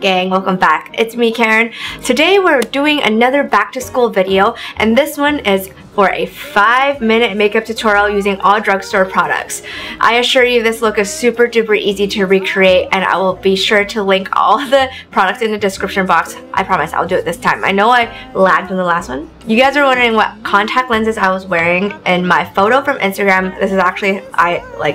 gang? Welcome back. It's me, Karen. Today we're doing another back to school video, and this one is for a 5-minute makeup tutorial using all drugstore products. I assure you this look is super duper easy to recreate, and I will be sure to link all the products in the description box. I promise I'll do it this time. I know I lagged in the last one. You guys are wondering what contact lenses I was wearing in my photo from Instagram. This is actually,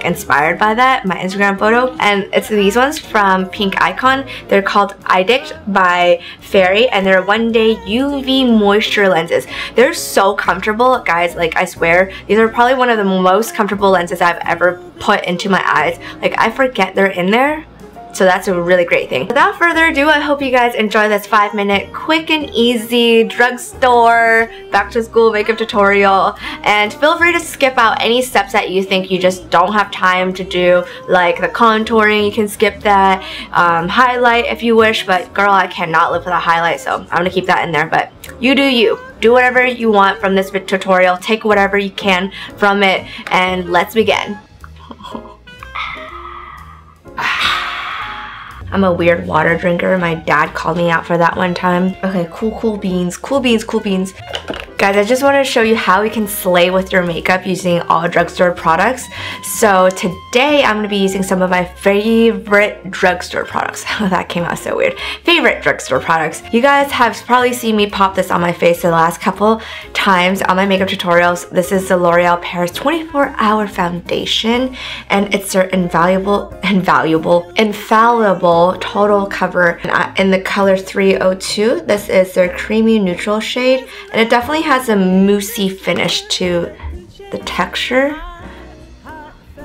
inspired by that, my Instagram photo, and it's these ones from Pink Icon. They're called Addict by Fairy, and they're 1-day UV moisture lenses. They're so comfortable, guys. Like, I swear, these are probably one of the most comfortable lenses I've ever put into my eyes. Like, I forget they're in there. So that's a really great thing. Without further ado, I hope you guys enjoy this 5-minute quick and easy drugstore back to school makeup tutorial. And feel free to skip out any steps that you think you just don't have time to do, like the contouring. You can skip that. Highlight if you wish, but girl, I cannot live without highlight, so I'm gonna keep that in there. But you do you. Do whatever you want from this tutorial. Take whatever you can from it, and let's begin. I'm a weird water drinker. My dad called me out for that one time. Okay, cool beans. Guys, I just want to show you how we can slay with your makeup using all drugstore products. So today I'm going to be using some of my favorite drugstore products. That came out so weird. Favorite drugstore products. You guys have probably seen me pop this on my face the last couple times on my makeup tutorials. This is the L'Oreal Paris 24-Hour Foundation, and it's their Infallible Total Cover in the color 302. This is their creamy neutral shade, and it definitely has a moussey finish to the texture.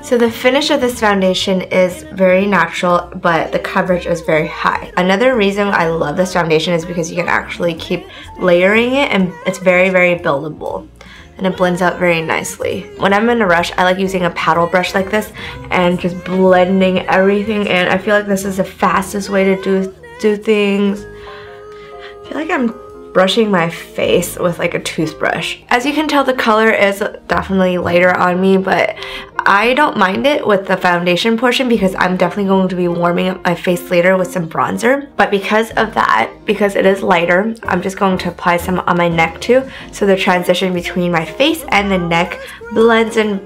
So the finish of this foundation is very natural, but the coverage is very high. Another reason I love this foundation is because you can actually keep layering it, and it's very buildable. And it blends out very nicely. When I'm in a rush, I like using a paddle brush like this and just blending everything in. I feel like this is the fastest way to do things. I feel like I'm brushing my face with like a toothbrush. As you can tell, the color is definitely lighter on me, but I don't mind it with the foundation portion because I'm definitely going to be warming up my face later with some bronzer. But because of that, because it is lighter, I'm just going to apply some on my neck too, so the transition between my face and the neck blends in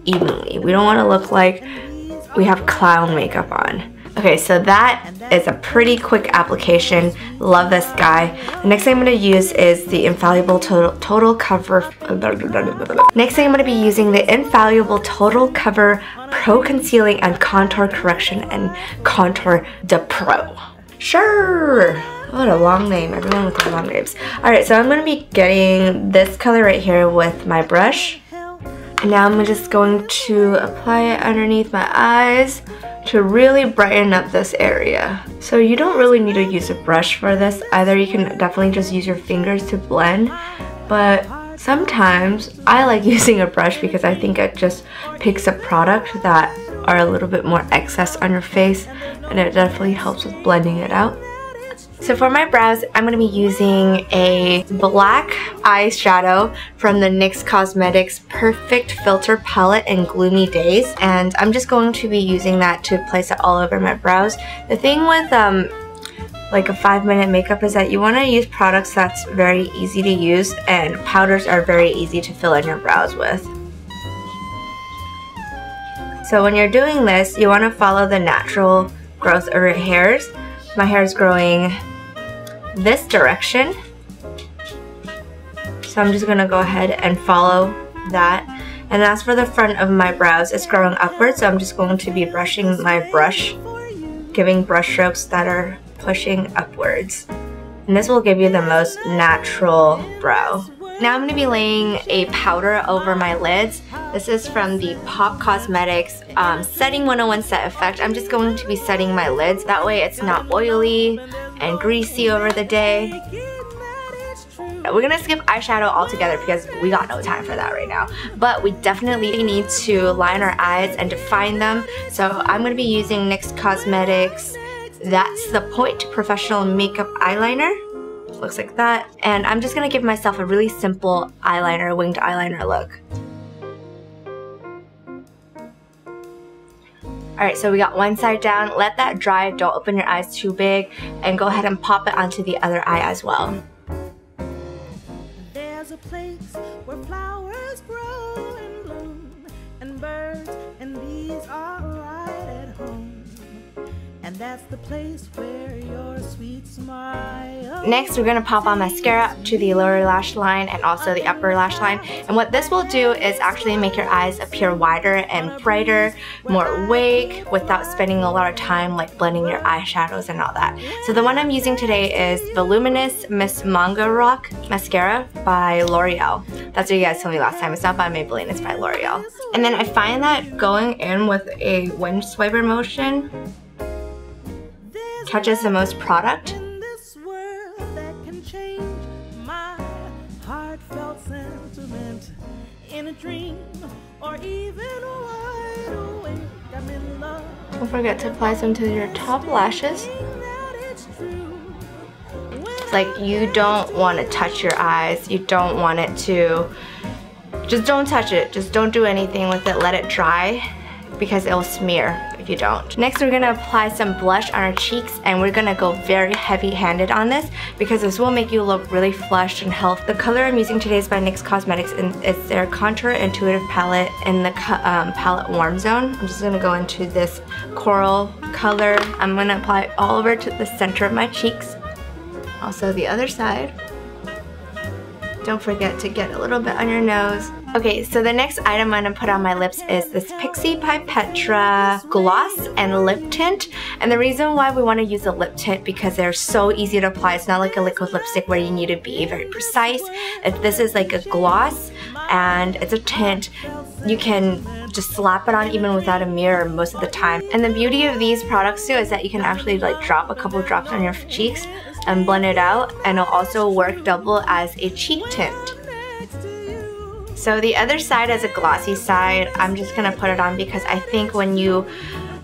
evenly. We don't want to look like we have clown makeup on. Okay, so that is a pretty quick application. Love this guy. The next thing I'm going to use is the Infallible Total Cover. Next thing I'm going to be using the Infallible Total Cover Pro Concealing and Contour Correction and Contour de Pro. Sure! What a long name. Everyone with their long names. Alright, so I'm going to be getting this color right here with my brush. And now I'm just going to apply it underneath my eyes to really brighten up this area. So you don't really need to use a brush for this either. You can definitely just use your fingers to blend, but sometimes I like using a brush because I think it just picks up product that are a little bit more excess on your face, and it definitely helps with blending it out. So for my brows, I'm going to be using a black eyeshadow from the NYX Cosmetics Perfect Filter Palette in Gloomy Days, and I'm just going to be using that to place it all over my brows. The thing with like a 5-minute makeup is that you want to use products that's very easy to use, and powders are very easy to fill in your brows with. So when you're doing this, you want to follow the natural growth of your hairs. My hair is growing this direction, so I'm just going to go ahead and follow that. And as for the front of my brows, it's growing upwards, so I'm just going to be brushing my brush, giving brush strokes that are pushing upwards. And this will give you the most natural brow. Now I'm going to be laying a powder over my lids. This is from the Pop Cosmetics Setting 101 Set Effect. I'm just going to be setting my lids. That way it's not oily and greasy over the day. We're going to skip eyeshadow altogether because we got no time for that right now. But we definitely need to line our eyes and define them. So I'm going to be using NYX Cosmetics That's the Point Professional Makeup Eyeliner. Looks like that. And I'm just going to give myself a really simple eyeliner, winged eyeliner look. Alright, so we got one side down. Let that dry. Don't open your eyes too big. And go ahead and pop it onto the other eye as well. There's a place where flowers grow and bloom, and birds and bees are right at home. And that's the place where your sweet smile. Next, we're going to pop on mascara to the lower lash line and also the upper lash line. And what this will do is actually make your eyes appear wider and brighter, more awake, without spending a lot of time like blending your eyeshadows and all that. So the one I'm using today is Voluminous Miss Manga Rock Mascara by L'Oreal. That's what you guys told me last time. It's not by Maybelline, it's by L'Oreal. And then I find that going in with a wind swiper motion catches the most product. In this world that can change my heartfelt sentiment in a dream or even wide awake. I'm in love. Don't forget to apply some to your top lashes. It's like you don't want to touch your eyes. You don't want it to. Just don't touch it. Just don't do anything with it. Let it dry because it'll smear if you don't. Next, we're gonna apply some blush on our cheeks, and we're gonna go very heavy-handed on this because this will make you look really flushed and healthy. The color I'm using today is by NYX Cosmetics, and it's their Contour Intuitive palette in the palette Warm Zone. I'm just gonna go into this coral color. I'm gonna apply it all over to the center of my cheeks. Also the other side. Don't forget to get a little bit on your nose. Okay, so the next item I'm gonna put on my lips is this Pixi by Petra gloss and lip tint. And the reason why we want to use a lip tint because they're so easy to apply. It's not like a liquid lipstick where you need to be very precise. If this is like a gloss and it's a tint, you can just slap it on even without a mirror most of the time. And the beauty of these products too is that you can actually like drop a couple drops on your cheeks and blend it out, and it'll also work double as a cheek tint. So the other side is a glossy side. I'm just gonna put it on because I think when you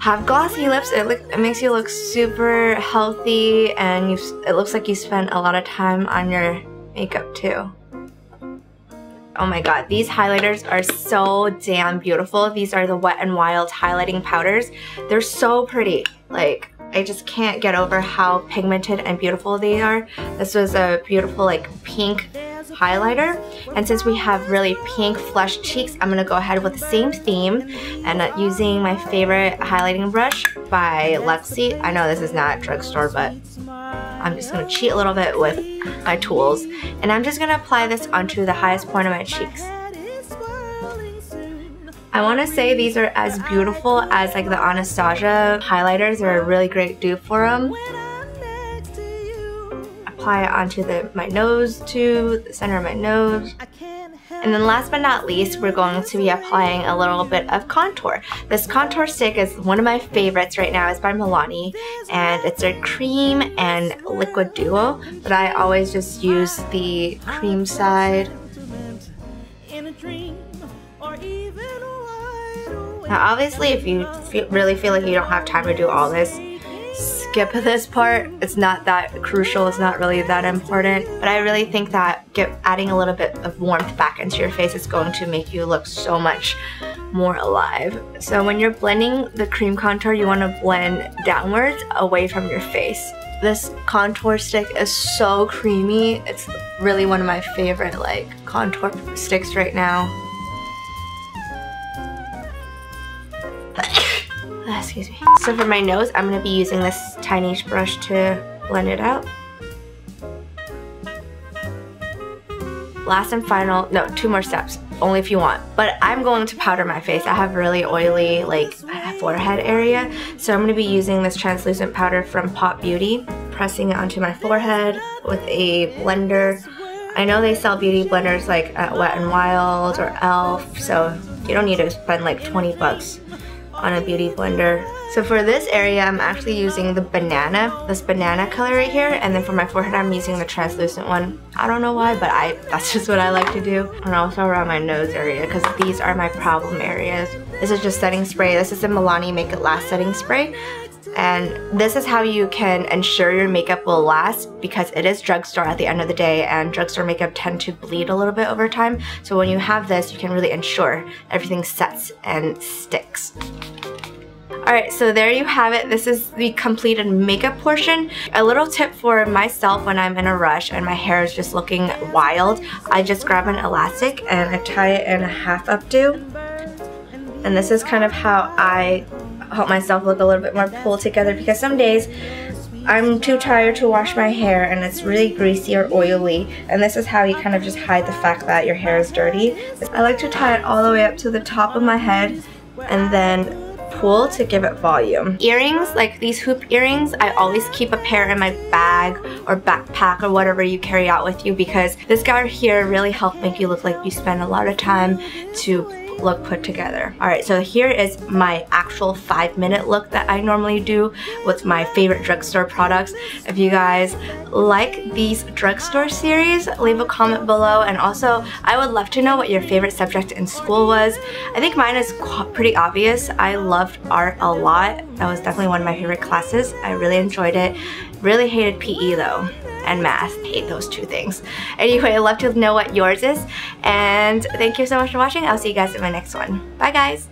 have glossy lips, it makes you look super healthy, and it looks like you spent a lot of time on your makeup too. Oh my god, these highlighters are so damn beautiful. These are the Wet n Wild highlighting powders. They're so pretty. Like, I just can't get over how pigmented and beautiful they are. This was a beautiful like pink highlighter, and since we have really pink flushed cheeks, I'm gonna go ahead with the same theme and using my favorite highlighting brush by Lexi. I know this is not drugstore, but I'm just gonna cheat a little bit with my tools, and I'm just gonna apply this onto the highest point of my cheeks. I want to say these are as beautiful as like the Anastasia highlighters. They're a really great dupe for them. Apply it onto my nose too, the center of my nose. And then last but not least, we're going to be applying a little bit of contour. This contour stick is one of my favorites right now. It's by Milani, and it's a cream and liquid duo, but I always just use the cream side. Now obviously if you really feel like you don't have time to do all this, skip this part. It's not that crucial, it's not really that important, but I really think that adding a little bit of warmth back into your face is going to make you look so much more alive. So when you're blending the cream contour, you want to blend downwards away from your face. This contour stick is so creamy. It's really one of my favorite like contour sticks right now. Excuse me. So for my nose, I'm going to be using this tiny brush to blend it out. Last and final, no, 2 more steps, only if you want. But I'm going to powder my face. I have really oily like forehead area, so I'm going to be using this translucent powder from Pop Beauty, pressing it onto my forehead with a blender. I know they sell beauty blenders like at Wet n Wild or e.l.f., so you don't need to spend like 20 bucks on a beauty blender. So for this area, I'm actually using this banana color right here, and then for my forehead, I'm using the translucent one. I don't know why, but that's just what I like to do. And also around my nose area, because these are my problem areas. This is just setting spray. This is the Milani Make It Last setting spray. And this is how you can ensure your makeup will last, because it is drugstore at the end of the day, and drugstore makeup tend to bleed a little bit over time. So when you have this, you can really ensure everything sets and sticks. Alright, so there you have it. This is the completed makeup portion. A little tip for myself when I'm in a rush and my hair is just looking wild, I just grab an elastic and I tie it in a half updo. And this is kind of how I help myself look a little bit more pulled together, because some days I'm too tired to wash my hair and it's really greasy or oily, and this is how you kind of just hide the fact that your hair is dirty. I like to tie it all the way up to the top of my head and then pull to give it volume. Earrings, like these hoop earrings, I always keep a pair in my bag or backpack or whatever you carry out with you, because this guy here really helps make you look like you spend a lot of time to look put together. Alright, so here is my actual 5-minute look that I normally do with my favorite drugstore products. If you guys like these drugstore series, leave a comment below, and also I would love to know what your favorite subject in school was. I think mine is pretty obvious. I loved art a lot. That was definitely one of my favorite classes. I really enjoyed it. Really hated PE though, and math. Hate those two things. Anyway, I'd love to know what yours is, and thank you so much for watching. I'll see you guys in my next one. Bye guys!